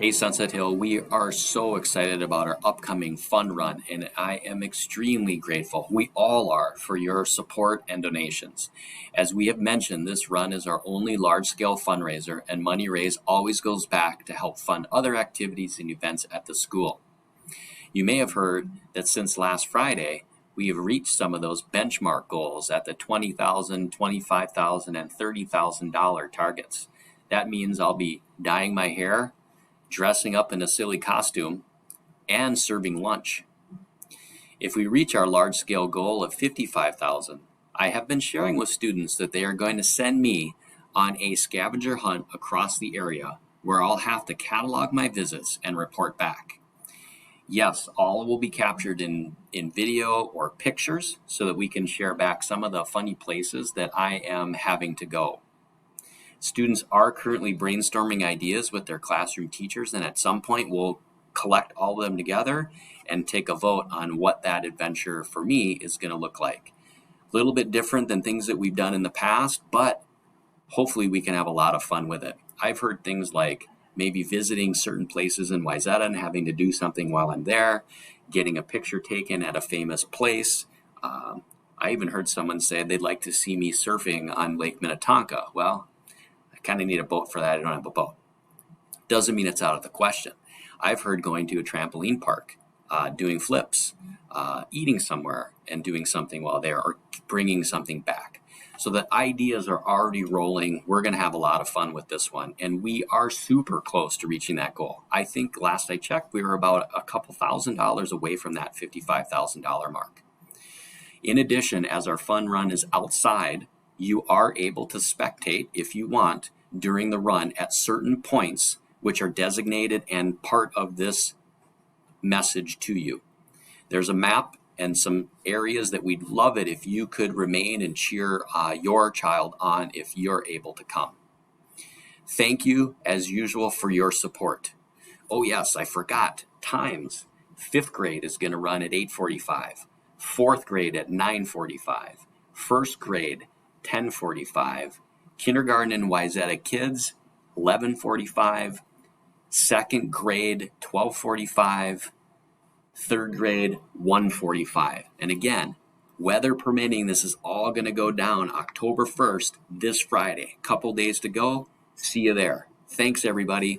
Hey, Sunset Hill, we are so excited about our upcoming fun run, and I am extremely grateful. We all are for your support and donations. As we have mentioned, this run is our only large scale fundraiser, and money raised always goes back to help fund other activities and events at the school. You may have heard that since last Friday, we have reached some of those benchmark goals at the $20,000, $25,000, and $30,000 targets. That means I'll be dyeing my hair, dressing up in a silly costume, and serving lunch. If we reach our large-scale goal of 55,000, I have been sharing with students that they are going to send me on a scavenger hunt across the area where I'll have to catalog my visits and report back. Yes, all will be captured in video or pictures so that we can share back some of the funny places that I am having to go. Students are currently brainstorming ideas with their classroom teachers, and at some point we'll collect all of them together and take a vote on what that adventure for me is going to look like. A little bit different than things that we've done in the past, but hopefully we can have a lot of fun with it. I've heard things like maybe visiting certain places in Wayzata and having to do something while I'm there, getting a picture taken at a famous place. I even heard someone say they'd like to see me surfing on Lake Minnetonka. Well, I kind of need a boat for that. I don't have a boat. Doesn't mean it's out of the question. I've heard going to a trampoline park, doing flips, eating somewhere and doing something while there, or bringing something back. So the ideas are already rolling. We're going to have a lot of fun with this one, and we are super close to reaching that goal. I think last I checked, we were about a couple $1,000s away from that $55,000 mark. In addition, as our fun run is outside, you are able to spectate, if you want, during the run at certain points which are designated and part of this message to you. There's a map and some areas that we'd love it if you could remain and cheer your child on if you're able to come. Thank you, as usual, for your support. Oh yes, I forgot, times. 5th grade is going to run at 8:45, 4th grade at 9:45, 1st grade 10:45, kindergarten and Wayzata kids 11:45, 2nd grade 12:45, 3rd grade 1:45. And again, weather permitting, this is all going to go down October 1st, this Friday. Couple days to go. See you there. Thanks, everybody.